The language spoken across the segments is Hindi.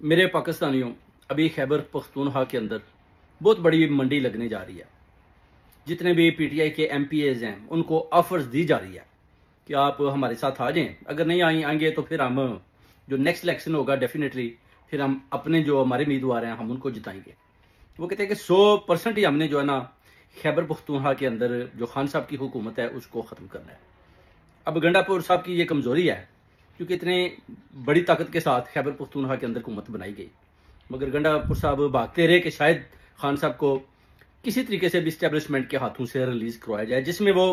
मेरे पाकिस्तानियों, अभी खैबर पख्तूनख्वा के अंदर बहुत बड़ी मंडी लगने जा रही है। जितने भी पीटीआई के एमपीएज हैं उनको ऑफर्स दी जा रही है कि आप हमारे साथ आ जाएं। अगर नहीं आएंगे तो फिर हम जो नेक्स्ट इलेक्शन होगा डेफिनेटली फिर हम अपने जो हमारे उम्मीदवार हैं हम उनको जिताएंगे। वो कहते हैं कि 100% ही हमने जो है ना खैबर पख्तूनख्वा के अंदर जो खान साहब की हुकूमत है उसको ख़त्म करना है। अब गंडापुर साहब की ये कमज़ोरी है क्योंकि इतने बड़ी ताकत के साथ खैबर पख्तूनख्वा के अंदर हुकूमत बनाई गई, मगर गंडापुर साहब भागते रहे कि शायद खान साहब को किसी तरीके से भी इस्टेब्लिशमेंट के हाथों से रिलीज करवाया जाए, जिसमें वो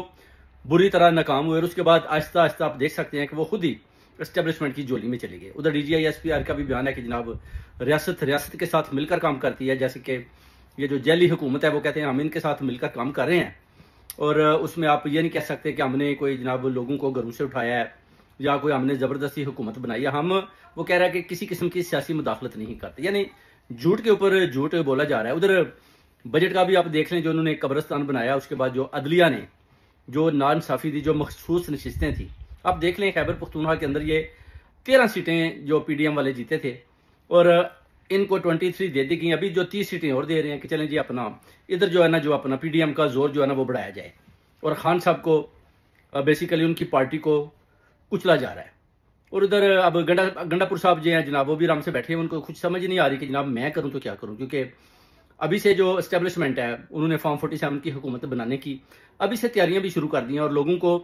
बुरी तरह नाकाम हुए। और उसके बाद आहिस्ता आहिस्ता आप देख सकते हैं कि वो खुद ही इस्टेब्लिशमेंट की जोली में चले गए। उधर डीजीआई एसपीआर का भी बयान है कि जनाब रियासत के साथ मिलकर काम करती है, जैसे कि ये जो जैली हुकूमत है वो कहते हैं हम इनके साथ मिलकर काम कर रहे हैं। और उसमें आप ये नहीं कह सकते कि हमने कोई जनाब लोगों को घरों से उठाया है या कोई हमने जबरदस्ती हुकूमत बनाई है। हम वो कह रहा है कि किसी किस्म की सियासी मुदाखलत नहीं करते, यानी झूठ के ऊपर झूठ बोला जा रहा है। उधर बजट का भी आप देख लें, जो उन्होंने कब्रिस्तान बनाया, उसके बाद जो अदलिया ने जो नाइंसाफी दी, जो मखसूस नशिस्तें थी, आप देख लें खैबर पख्तूनख्वा के अंदर ये 13 सीटें जो पीडीएम वाले जीते थे और इनको 23 दे दी गई। अभी जो 30 सीटें और दे रहे हैं कि चलें जी अपना इधर जो है ना जो अपना पीडीएम का जोर जो है ना वो बढ़ाया जाए और खान साहब को बेसिकली उनकी पार्टी को कुचला जा रहा है। और उधर अब गंडापुर साहब जो हैं जनाब वो भी आराम से बैठे हैं, उनको कुछ समझ नहीं आ रही कि जनाब मैं करूं तो क्या करूं, क्योंकि अभी से जो एस्टेब्लिशमेंट है उन्होंने फॉर्म 47 की हुकूमत बनाने की अभी से तैयारियां भी शुरू कर दी हैं और लोगों को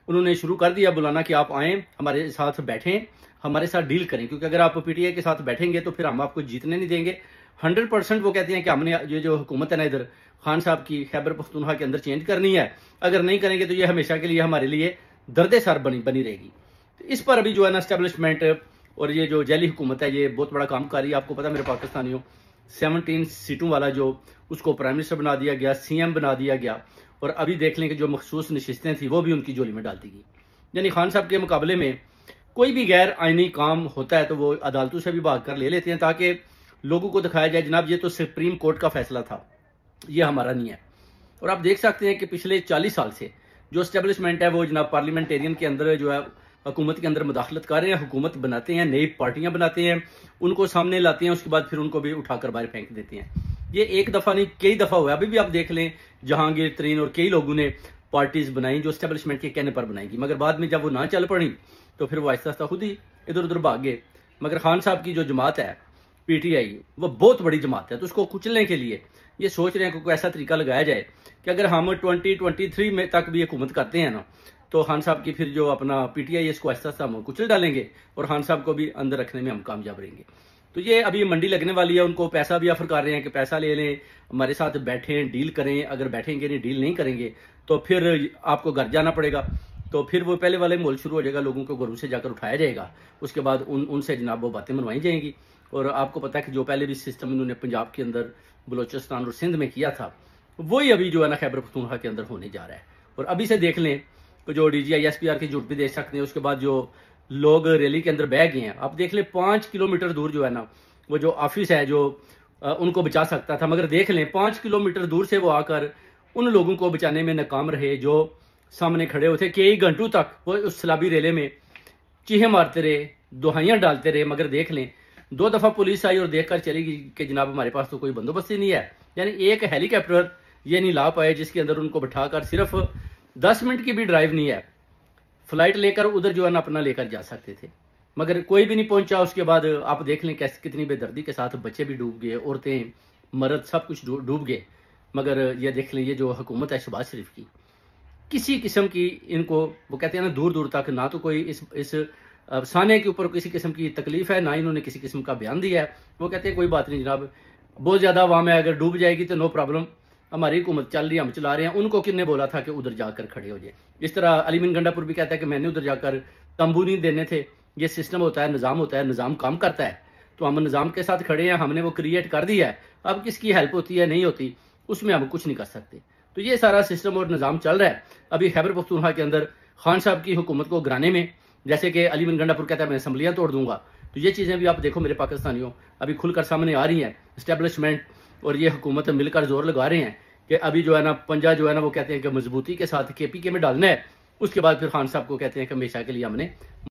उन्होंने शुरू कर दिया बुलाना कि आप आएँ हमारे साथ बैठें, हमारे साथ डील करें, क्योंकि अगर आप पीटीआई के साथ बैठेंगे तो फिर हम आपको जीतने नहीं देंगे। 100% वो कहते हैं कि हमने ये जो हुकूमत है ना इधर खान साहब की खैबर पख्तूनख्वा के अंदर चेंज करनी है, अगर नहीं करेंगे तो ये हमेशा के लिए हमारे लिए दर्द सर बनी रहेगी। तो इस पर अभी जो है ना एस्टेब्लिशमेंट और ये जो जैली हुकूमत है ये बहुत बड़ा काम कर रही है। आपको पता है मेरे पाकिस्तानियों, 17 सीटों वाला जो उसको प्राइम मिनिस्टर बना दिया गया, सीएम बना दिया गया, और अभी देख लें कि जो मखसूस नशिस्तें थी वो भी उनकी झोली में डाल दी गई। यानी खान साहब के मुकाबले में कोई भी गैर आईनी काम होता है तो वो अदालतों से भी भाग कर ले लेते हैं ताकि लोगों को दिखाया जाए जनाब ये तो सुप्रीम कोर्ट का फैसला था, ये हमारा नहीं है। और आप देख सकते हैं कि पिछले 40 साल से जो एस्टेब्लिशमेंट है वो जनाब पार्लियामेंटेरियन के अंदर जो है हुकूमत के अंदर मुदाखलत कर रहे हैं, हुकूमत बनाते हैं, नई पार्टियां बनाते हैं, उनको सामने लाते हैं, उसके बाद फिर उनको भी उठाकर बाहर फेंक देते हैं। ये एक दफा नहीं कई दफा हुआ है। अभी भी आप देख लें जहांगीर तरीन और कई लोगों ने पार्टीज बनाई जो एस्टेब्लिशमेंट के कहने पर बनाएगी, मगर बाद में जब वो ना चल पड़ी तो फिर वो आहिस्ता आहिस्ता खुद ही इधर उधर भाग गए। मगर खान साहब की जो जमात है पीटीआई वो बहुत बड़ी जमात है, तो उसको कुचलने के लिए ये सोच रहे हैं कि कोई ऐसा तरीका लगाया जाए कि अगर हम 2023 में तक भी हुकूमत करते हैं ना तो खान साहब की फिर जो अपना पीटीआई इसको आहिस्ता आहिस्ता हम कुचल डालेंगे और खान साहब को भी अंदर रखने में हम कामयाब रहेंगे। तो ये अभी मंडी लगने वाली है, उनको पैसा भी ऑफर कर रहे हैं कि पैसा ले लें, हमारे साथ बैठें, डील करें। अगर बैठेंगे नहीं, डील नहीं करेंगे तो फिर आपको घर जाना पड़ेगा। तो फिर वो पहले वाले मोल शुरू हो जाएगा, लोगों को घरों से जाकर उठाया जाएगा, उसके बाद उनसे जनाब वो बातें मनवाई जाएंगी। और आपको पता है कि जो पहले भी सिस्टम इन्होंने पंजाब के अंदर, बलोचिस्तान और सिंध में किया था वही अभी जो है ना खैबर पख्तूनख्वा के अंदर होने जा रहा है। और अभी से देख लें तो जो डीजीआई एसपीआर की झूठ भी देख सकते हैं। उसके बाद जो लोग रैली के अंदर बह गए हैं, आप देख लें 5 किलोमीटर दूर जो है ना वो जो ऑफिस है जो उनको बचा सकता था, मगर देख लें 5 किलोमीटर दूर से वो आकर उन लोगों को बचाने में नाकाम रहे जो सामने खड़े होते कई घंटों तक वो उस सलाबी रेले में चीहे मारते रहे, दुहाइयां डालते रहे। मगर देख लें 2 दफा पुलिस आई और देखकर चली गई कि जनाब हमारे पास तो कोई बंदोबस्त ही नहीं है। यानी एक हेलीकॉप्टर ये नहीं ला पाए जिसके अंदर उनको बिठाकर सिर्फ 10 मिनट की भी ड्राइव नहीं है, फ्लाइट लेकर उधर जो है ना अपना लेकर जा सकते थे, मगर कोई भी नहीं पहुंचा। उसके बाद आप देख लें कैसे कितनी बेदर्दी के साथ बच्चे भी डूब गए, औरतें मर्द सब कुछ डूब गए। मगर ये देख लें ये जो हुकूमत है शहबाज शरीफ की, किसी किस्म की इनको वो कहते हैं ना दूर दूर तक ना तो कोई इस साने के ऊपर किसी किस्म की तकलीफ है, ना इन्होंने किसी किस्म का बयान दिया है। वो कहते हैं कोई बात नहीं जनाब, बहुत ज्यादा अवाम है, अगर डूब जाएगी तो नो प्रॉब्लम, हमारी हुकूमत चल रही है, हम चला रहे हैं। उनको किसने बोला था कि उधर जाकर खड़े हो जाए। इस तरह अलीमीन गंडापुर भी कहता है कि मैंने उधर जाकर तंबू नहीं देने थे। ये सिस्टम होता है, निज़ाम होता है, निज़ाम काम करता है, तो हम निज़ाम के साथ खड़े हैं, हमने वो क्रिएट कर दिया है। अब किसकी हेल्प होती है नहीं होती उसमें हम कुछ नहीं कर सकते। तो ये सारा सिस्टम और निज़ाम चल रहा है अभी खैबर पख्तूनख्वा के अंदर खान साहब की हुकूमत को गिराने में। जैसे कि अलीमीन गंडापुर कहता है मैं असम्बलियाँ तोड़ दूंगा, तो ये चीज़ें भी आप देखो मेरे पाकिस्तानियों अभी खुलकर सामने आ रही हैं। इस्टेब्लिशमेंट और ये हुकूमत मिलकर जोर लगा रहे हैं कि अभी जो है ना पंजा जो है ना वो कहते हैं कि मजबूती के साथ केपीके में डालना है। उसके बाद फिर खान साहब को कहते हैं कि हमेशा के लिए हमने